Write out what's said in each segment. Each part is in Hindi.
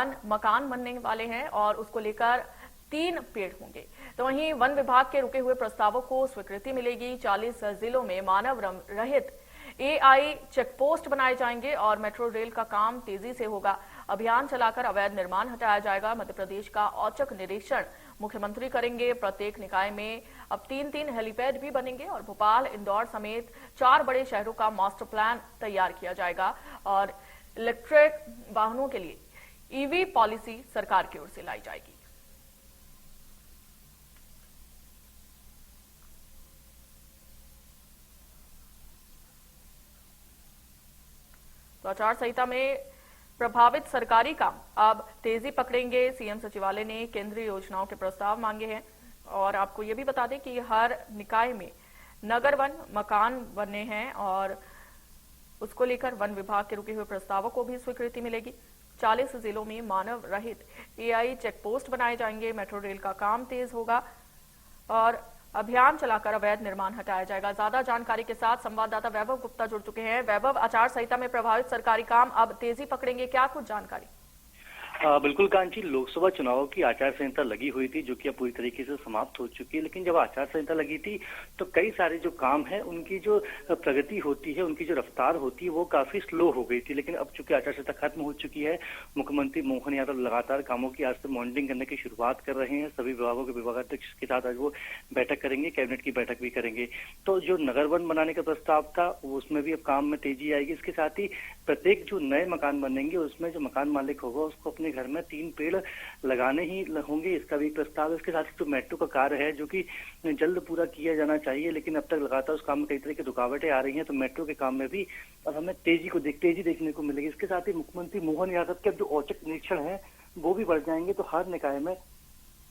वन मकान बनने वाले हैं और उसको लेकर 3 पेड़ होंगे। तो वहीं वन विभाग के रुके हुए प्रस्तावों को स्वीकृति मिलेगी। 40 जिलों में मानव रहित एआई चेकपोस्ट बनाए जाएंगे और मेट्रो रेल का काम तेजी से होगा। अभियान चलाकर अवैध निर्माण हटाया जाएगा। मध्य प्रदेश का औचक निरीक्षण मुख्यमंत्री करेंगे। प्रत्येक निकाय में अब 3-3 हेलीपैड भी बनेंगे और भोपाल, इंदौर समेत 4 बड़े शहरों का मास्टर प्लान तैयार किया जाएगा और इलेक्ट्रिक वाहनों के लिए ईवी पॉलिसी सरकार की ओर से लाई जाएगी। तो आचार संहिता में प्रभावित सरकारी काम अब तेजी पकड़ेंगे। सीएम सचिवालय ने केंद्रीय योजनाओं के प्रस्ताव मांगे हैं और आपको ये भी बता दें कि हर निकाय में नगर वन मकान बनने हैं और उसको लेकर वन विभाग के रुके हुए प्रस्तावों को भी स्वीकृति मिलेगी। 40 जिलों में मानव रहित एआई चेकपोस्ट बनाए जाएंगे। मेट्रो रेल का काम तेज होगा और अभियान चलाकर अवैध निर्माण हटाया जाएगा। ज्यादा जानकारी के साथ संवाददाता वैभव गुप्ता जुड़ चुके हैं। वैभव, आचार संहिता में प्रभावित सरकारी काम अब तेजी पकड़ेंगे, क्या कुछ जानकारी? बिल्कुल कांची, लोकसभा चुनाव की आचार संहिता लगी हुई थी जो कि अब पूरी तरीके से समाप्त हो चुकी है। लेकिन जब आचार संहिता लगी थी तो कई सारे जो काम है उनकी जो प्रगति होती है, उनकी जो रफ्तार होती है वो काफी स्लो हो गई थी। लेकिन अब चूंकि आचार संहिता खत्म हो चुकी है, मुख्यमंत्री मोहन यादव लगातार कामों की आज से मॉनिटरिंग करने की शुरुआत कर रहे हैं। सभी विभागों के विभागाध्यक्ष के साथ आज वो बैठक करेंगे, कैबिनेट की बैठक भी करेंगे। तो जो नगर वन बनाने का प्रस्ताव था उसमें भी अब काम में तेजी आएगी। इसके साथ ही प्रत्येक जो नए मकान बनेंगे उसमें जो मकान मालिक होगा उसको अपने घर में 3 पेड़ लगाने ही होंगे, इसका भी प्रस्ताव है। इसके साथ ही जो मेट्रो का कार्य है जो कि जल्द पूरा किया जाना चाहिए, लेकिन अब तक लगातार उस काम में कई तरह की रुकावटें आ रही हैं, तो मेट्रो के काम में भी अब हमें तेजी देखने को मिलेगी। इसके साथ ही मुख्यमंत्री मोहन यादव के अब जो औचक निरीक्षण है वो भी बढ़ जाएंगे। तो हर निकाय में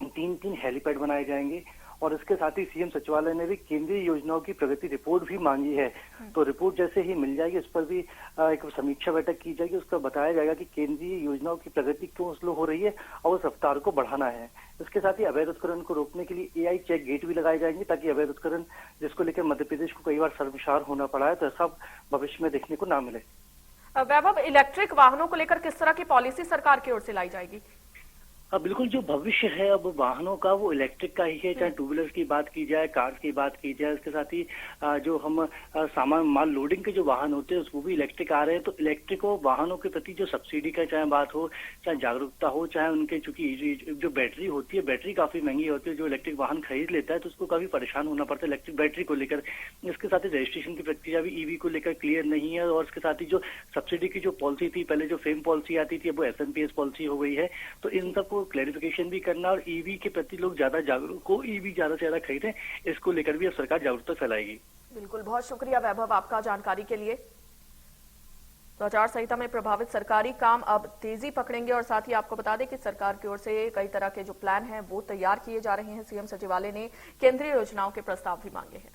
3-3 हेलीपैड बनाए जाएंगे और इसके साथ ही सीएम सचिवालय ने भी केंद्रीय योजनाओं की प्रगति रिपोर्ट भी मांगी है। तो रिपोर्ट जैसे ही मिल जाएगी उस पर भी एक समीक्षा बैठक की जाएगी। उसका बताया जाएगा कि केंद्रीय योजनाओं की प्रगति क्यों स्लो हो रही है और उस रफ्तार को बढ़ाना है। इसके साथ ही अवैध उत्खनन को रोकने के लिए एआई चेक गेट भी लगाए जाएंगे ताकि अवैध उत्खनन जिसको लेकर मध्य प्रदेश को कई बार शर्मसार होना पड़ा है तो ऐसा भविष्य में देखने को ना मिले। वैभव, इलेक्ट्रिक वाहनों को लेकर किस तरह की पॉलिसी सरकार की ओर से लाई जाएगी? बिल्कुल, जो भविष्य है अब वाहनों का वो इलेक्ट्रिक का ही है, चाहे टू व्हीलर्स की बात की जाए, कार्स की बात की जाए। इसके साथ ही जो हम सामान माल लोडिंग के जो वाहन होते हैं वो भी इलेक्ट्रिक आ रहे हैं। तो इलेक्ट्रिक वाहनों के प्रति जो सब्सिडी का चाहे बात हो, चाहे जागरूकता हो, चाहे उनके चूंकि जो बैटरी होती है, बैटरी काफी महंगी होती है। जो इलेक्ट्रिक वाहन खरीद लेता है तो उसको काफी परेशान होना पड़ता है इलेक्ट्रिक बैटरी को लेकर। इसके साथ ही रजिस्ट्रेशन की प्रक्रिया भी ईवी को लेकर क्लियर नहीं है और इसके साथ ही जो सब्सिडी की जो पॉलिसी थी, पहले जो फेम पॉलिसी आती थी, अब वो एसएमपीएस पॉलिसी हो गई है। तो इन सबको क्लैरिफिकेशन भी करना और ईवी के प्रति लोग ज्यादा जागरूक हो, ईवी ज्यादा से ज्यादा खरीदें, इसको लेकर भी अब सरकार जागरूकता फैलाएगी। बिल्कुल, बहुत शुक्रिया वैभव आपका जानकारी के लिए। तो आचार संहिता में प्रभावित सरकारी काम अब तेजी पकड़ेंगे और साथ ही आपको बता दें कि सरकार की ओर से कई तरह के जो प्लान हैं वो तैयार किए जा रहे हैं। सीएम सचिवालय ने केंद्रीय योजनाओं के प्रस्ताव भी मांगे हैं।